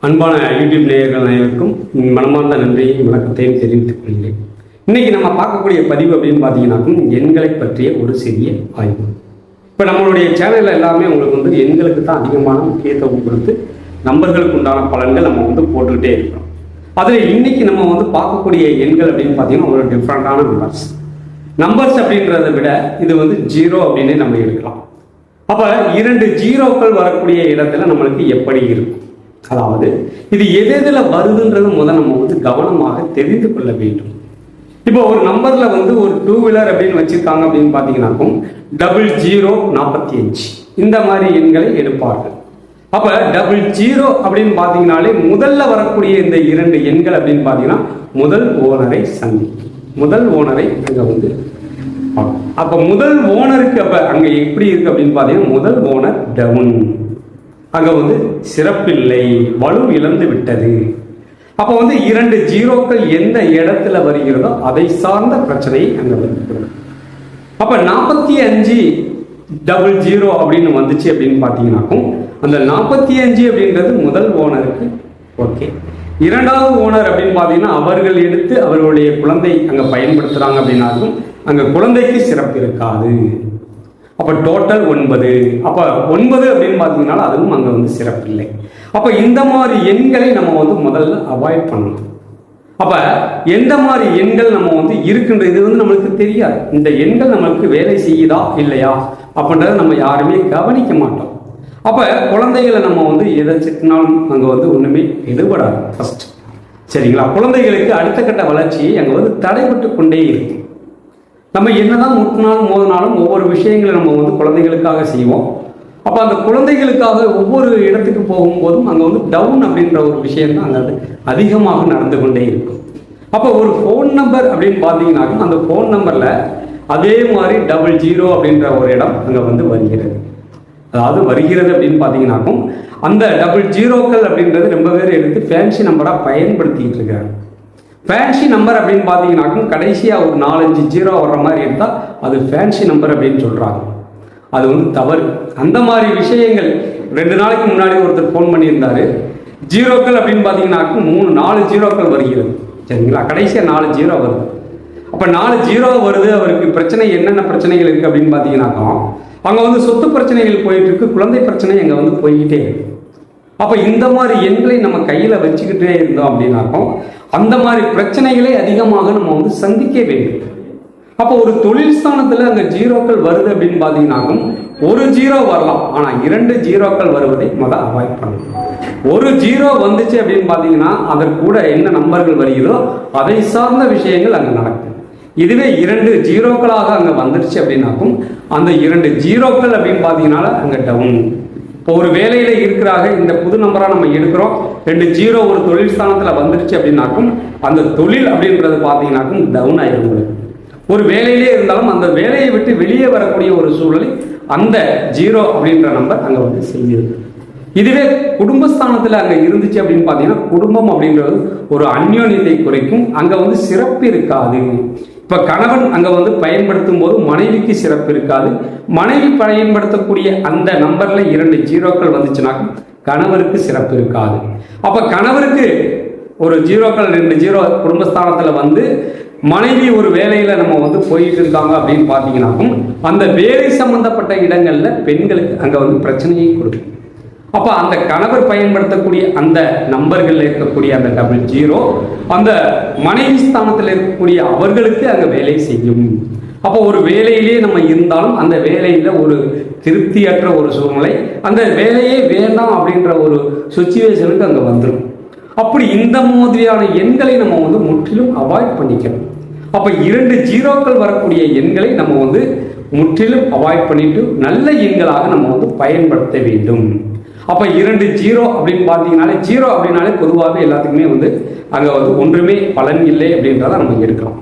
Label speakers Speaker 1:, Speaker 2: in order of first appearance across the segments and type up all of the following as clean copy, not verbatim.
Speaker 1: அன்பான யூடியூப் நேயர்கள் அனைவருக்கும் மனமார்ந்த நன்றியையும் வணக்கத்தையும் தெரிவித்துக் கொள்கிறேன். இன்னைக்கு நம்ம பார்க்கக்கூடிய பதிவு அப்படின்னு பார்த்தீங்கன்னாக்கும் எண்களை பற்றிய ஒரு சிறிய ஆய்வு. இப்போ நம்மளுடைய சேனலில் எல்லாமே உங்களுக்கு எண்களுக்கு தான் அதிகமான முக்கியத்துவம் கொடுத்து நம்பர்களுக்கு உண்டான பலன்கள் நம்ம போட்டுக்கிட்டே இருக்கிறோம். அதில் இன்னைக்கு நம்ம பார்க்கக்கூடிய எண்கள் அப்படின்னு பார்த்தீங்கன்னா ஒரு டிஃப்ரெண்டான நம்பர்ஸ் அப்படின்றத விட இது ஜீரோ அப்படின்னு நம்ம எடுக்கலாம். அப்போ 2 ஜீரோக்கள் வரக்கூடிய இடத்துல நம்மளுக்கு எப்படி இருக்கும், அதாவது இது எதில் வருதுன்றது நம்ம கவனமாக தெரிந்து கொள்ள வேண்டும். இப்போ ஒரு நம்பர்ல ஒரு 2 வீலர் அப்படின்னு வச்சிருக்காங்க அப்படின்னு பார்த்தீங்கன்னாக்கும் 0045 இந்த மாதிரி எண்களை எடுப்பார்கள். அப்ப 00 அப்படின்னு பார்த்தீங்கன்னாலே முதல்ல வரக்கூடிய இந்த 2 எண்கள் அப்படின்னு பார்த்தீங்கன்னா முதல் ஓனரை சந்திக்கும். முதல் ஓனரை அங்க அப்ப முதல் ஓனருக்கு அப்ப அங்க எப்படி இருக்கு அப்படின்னு பார்த்தீங்கன்னா முதல் ஓனர் டவுன், அங்க சிறப்பில்லை, வலு இழந்து விட்டது. அப்ப 2 ஜீரோக்கள் எந்த இடத்துல வருகிறதோ அதை சார்ந்த பிரச்சனையை அங்க அப்ப 4500 அப்படின்னு வந்துச்சு அப்படின்னு பாத்தீங்கன்னாக்கும் அந்த 45 அப்படின்றது முதல் ஓனருக்கு ஓகே. இரண்டாவது ஓனர் அப்படின்னு பாத்தீங்கன்னா அவர்கள் எடுத்து அவர்களுடைய குழந்தை அங்க பயன்படுத்துறாங்க அப்படின்னாலும் அங்க குழந்தைக்கு சிறப்பு இருக்காது. அப்ப டோட்டல் 9. அப்ப 9 அப்படின்னு பாத்தீங்கன்னா அதுவும் அங்க சிறப்பில்லை. அப்ப இந்த மாதிரி எண்களை நம்ம முதல்ல அவாய்ட் பண்ணணும். அப்ப எந்த மாதிரி எண்கள் நம்ம இருக்கின்றது நம்மளுக்கு தெரியாது. இந்த எண்கள் நம்மளுக்கு வேலை செய்யுதா இல்லையா அப்படின்றத நம்ம யாருமே கவனிக்க மாட்டோம். அப்ப குழந்தைகளை நம்ம எதை சிட்டினாலும் அங்க ஒண்ணுமே எடுபடாது ஃபர்ஸ்ட், சரிங்களா? குழந்தைகளுக்கு அடுத்த கட்ட வளர்ச்சியை அங்க தடைபட்டு கொண்டே இருக்கு. நம்ம என்னதான் முட்டினாலும் மோதினாலும் ஒவ்வொரு விஷயங்களை நம்ம குழந்தைகளுக்காக செய்வோம். அப்ப அந்த குழந்தைகளுக்காக ஒவ்வொரு இடத்துக்கு போகும்போதும் அங்க டவுன் அப்படின்ற ஒரு விஷயம் தான் அங்க அதிகமாக நடந்து கொண்டே இருக்கும். அப்ப ஒரு ஃபோன் நம்பர் அப்படின்னு பாத்தீங்கன்னாக்கும் அந்த ஃபோன் நம்பர்ல அதே மாதிரி 00 அப்படின்ற ஒரு இடம் அங்க வருகிறது. அதாவது வருகிறது அப்படின்னு பாத்தீங்கன்னாக்கும் அந்த 00க்கள் அப்படின்றது ரொம்ப பேர் எடுத்து ஃபேன்சி நம்பரா பயன்படுத்திட்டு இருக்காங்க. ஃபேன்சி நம்பர் அப்படின்னு பார்த்தீங்கன்னாக்கும் கடைசியாக ஒரு 4-5 ஜீரோ வர்ற மாதிரி இருந்தால் அது ஃபேன்சி நம்பர் அப்படின்னு சொல்கிறாங்க. அது தவறு. அந்த மாதிரி விஷயங்கள் 2 நாளைக்கு முன்னாடி ஒருத்தர் ஃபோன் பண்ணியிருந்தாரு. ஜீரோக்கள் அப்படின்னு பார்த்தீங்கன்னாக்கும் 3-4 ஜீரோக்கள் வருகிறது, சரிங்களா? கடைசியாக 4 ஜீரோ வருது. அப்போ 4 ஜீரோ வருது. அவருக்கு பிரச்சனை என்னென்ன பிரச்சனைகள் இருக்குது அப்படின்னு பார்த்தீங்கன்னாக்கா அங்கே சொத்து பிரச்சனைகள் போயிட்டு இருக்கு, குழந்தை பிரச்சனை அங்கே போய்கிட்டே இருக்கு. அப்ப இந்த மாதிரி எண்களை நம்ம கையில வச்சுக்கிட்டே இருந்தோம் அப்படின்னாக்கும் அந்த மாதிரி பிரச்சனைகளை அதிகமாக நம்ம சந்திக்க வேண்டும். அப்போ ஒரு தொழில் ஸ்தானத்துல அங்க ஜீரோக்கள் வருது அப்படின்னு பாத்தீங்கன்னாக்கும் 1 ஜீரோ வரலாம், ஆனா 2 ஜீரோக்கள் வருவதை அவாய்ட் பண்ணணும். 1 ஜீரோ வந்துச்சு அப்படின்னு பாத்தீங்கன்னா அதற்கு கூட என்ன நம்பர்கள் வருகிறதோ அதை சார்ந்த விஷயங்கள் அங்க நடக்கும். இதுவே 2 ஜீரோக்களாக அங்க வந்துருச்சு அப்படின்னாக்கும் அந்த 2 ஜீரோக்கள் அப்படின்னு பாத்தீங்கன்னா அங்க டவுன். இப்போ ஒரு வேலையில இருக்கிறாங்க, இந்த புது நம்பரா நம்ம எடுக்கிறோம், 2 ஜீரோ ஒரு தொழில் ஸ்தானத்துல வந்துருச்சு அப்படின்னாக்கும் அந்த தொழில் அப்படின்றது பாத்தீங்கன்னாக்கும் டவுன் ஆயிரும். ஒரு வேலையிலே இருந்தாலும் அந்த வேலையை விட்டு வெளியே வரக்கூடிய ஒரு சூழலை அந்த ஜீரோ அப்படின்ற நம்பர் அங்க செய்யுது. இதுவே குடும்பஸ்தானத்துல அங்க இருந்துச்சு அப்படின்னு பாத்தீங்கன்னா குடும்பம் அப்படின்றது ஒரு அந்யோன்யத்தை குறைக்கும், அங்க சிறப்பு இருக்காது. இப்ப கணவன் அங்க பயன்படுத்தும் போது மனைவிக்கு சிறப்பு இருக்காது. மனைவி பயன்படுத்தக்கூடிய அந்த நம்பர்ல 2 ஜீரோக்கள் வந்துச்சுனாக்க கணவருக்கு சிறப்பு இருக்காது. அப்ப கணவருக்கு ஒரு ஜீரோக்கள் 2 ஜீரோ குடும்பஸ்தானத்துல மனைவி ஒரு வேலையில நம்ம போயிட்டு இருக்காங்க அப்படின்னு பாத்தீங்கன்னாக்கும் அந்த வேலை சம்பந்தப்பட்ட இடங்கள்ல பெண்களுக்கு அங்க பிரச்சனையை கொடுக்கும். அப்ப அந்த கணவர் பயன்படுத்தக்கூடிய அந்த நம்பர்கள் இருக்கக்கூடிய அந்த 00 அந்த மனைவி ஸ்தானத்தில் இருக்கக்கூடிய அவர்களுக்கு அங்க வேலை செய்யும். அப்போ ஒரு வேலையிலே நம்ம இருந்தாலும் அந்த வேலையில ஒரு திருப்தியற்ற ஒரு சூழ்நிலை, அந்த வேலையே வேண்டாம் அப்படின்ற ஒரு சுச்சுவேஷனுக்கு அங்க வந்துடும். அப்படி இந்த மாதிரியான எண்களை நம்ம முற்றிலும் அவாய்ட் பண்ணிக்கணும். அப்ப 2 ஜீரோக்கள் வரக்கூடிய எண்களை நம்ம முற்றிலும் அவாய்ட் பண்ணிட்டு நல்ல எண்களாக நம்ம பயன்படுத்த வேண்டும். அப்ப 2 ஜீரோ அப்படின்னு பாத்தீங்கன்னாலே ஜீரோ அப்படின்னாலே பொதுவாகவே எல்லாத்துக்குமே அங்க ஒன்றுமே பலன் இல்லை அப்படின்றத நம்ம எடுக்கிறோம்.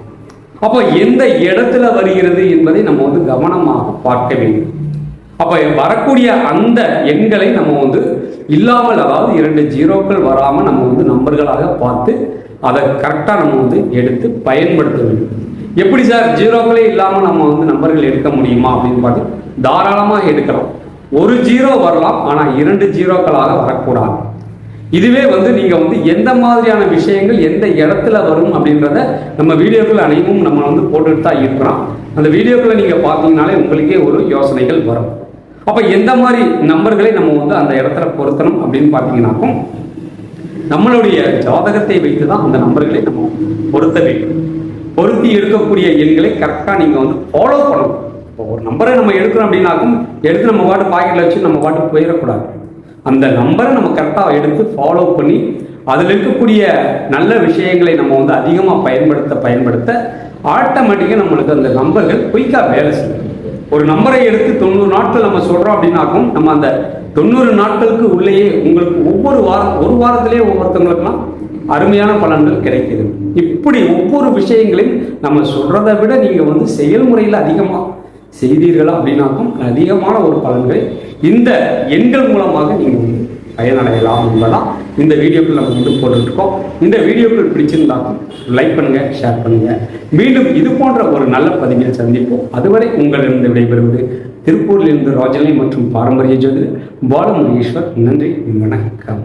Speaker 1: அப்போ எந்த இடத்துல வருகிறது என்பதை நம்ம கவனமாக பார்க்க வேண்டும். அப்ப வரக்கூடிய அந்த எண்களை நம்ம இல்லாமல், அதாவது 2 ஜீரோக்கள் வராம நம்ம நம்பர்களாக பார்த்து அதை கரெக்டா நம்ம எடுத்து பயன்படுத்த வேண்டும். எப்படி சார் ஜீரோக்களே இல்லாம நம்ம நம்பர்கள் எடுக்க முடியுமா அப்படின்னு பார்த்து தாராளமாக எடுக்கிறோம். 1 ஜீரோ வரலாம், ஆனா 2 ஜீரோக்களாக வரக்கூடாது. இதுவே வந்து நீங்க வந்து எந்த மாதிரியான விஷயங்கள் எந்த இடத்துல வரும் அப்படின்றத நம்ம வீடியோக்கள் அனைத்தும் நம்ம வந்து போட்டுட்டு தான் இருக்கிறோம். அந்த வீடியோக்களை நீங்க பார்த்தீங்கனாலே உங்களுக்கே ஒரு யோசனைகள் வரும். அப்ப எந்த மாதிரி நம்பர்களை நம்ம வந்து அந்த இடத்துல பொருத்தணும் அப்படின்னு பார்த்தீங்கன்னாக்கும் நம்மளுடைய ஜாதகத்தை வைத்து தான் அந்த நம்பர்களை நம்ம பொருத்த வேண்டும். பொருத்தி எடுக்கக்கூடிய எண்களை கரெக்டாக நீங்கள் வந்து ஃபாலோ பண்ணணும். இப்போ ஒரு நம்பரை நம்ம எடுக்கிறோம் அப்படின்னாக்கும் எடுத்து நம்ம பாட்டு பாக்கெட்டில் வச்சு நம்ம பாட்டு போயிடக்கூடாது. அந்த நம்பரை நம்ம கரெக்டாக எடுத்து ஃபாலோ பண்ணி அதில் இருக்கக்கூடிய நல்ல விஷயங்களை நம்ம வந்து அதிகமாக பயன்படுத்த ஆட்டோமேட்டிக்காக நம்மளுக்கு அந்த நம்பர்கள் குயிக்காக வேலை செய்யும். ஒரு நம்பரை எடுத்து 90 நாட்கள் நம்ம சொல்கிறோம் அப்படின்னாக்கும் நம்ம அந்த 90 நாட்களுக்கு உள்ளேயே உங்களுக்கு ஒரு வாரத்திலேயே ஒவ்வொருத்தவங்களுக்கெல்லாம் அருமையான பலன்கள் கிடைக்குது. இப்படி ஒவ்வொரு விஷயங்களையும் நம்ம சொல்றதை விட நீங்க வந்து செயல்முறையில் அதிகமாக செய்தீர்களா அப்படின்னாக்கும் அதிகமான ஒரு பலன்களை இந்த எண்கள் மூலமாக நீங்க வந்து பயனடையலாம் என்பதான் இந்த வீடியோக்கள் நம்ம வந்து போட்டுருக்கோம். இந்த வீடியோக்கள் பிடிச்சிருந்தாக்கும் லைக் பண்ணுங்க, ஷேர் பண்ணுங்க. மீண்டும் இது போன்ற ஒரு நல்ல பதிவில் சந்திப்போம். அதுவரை உங்களிடம் விடைபெறுவது திருப்பூரிலிருந்து ராஜநிலை மற்றும் பாரம்பரிய ஜோதிடர் பாலமுருகேஸ்வர். நன்றி, வணக்கம்.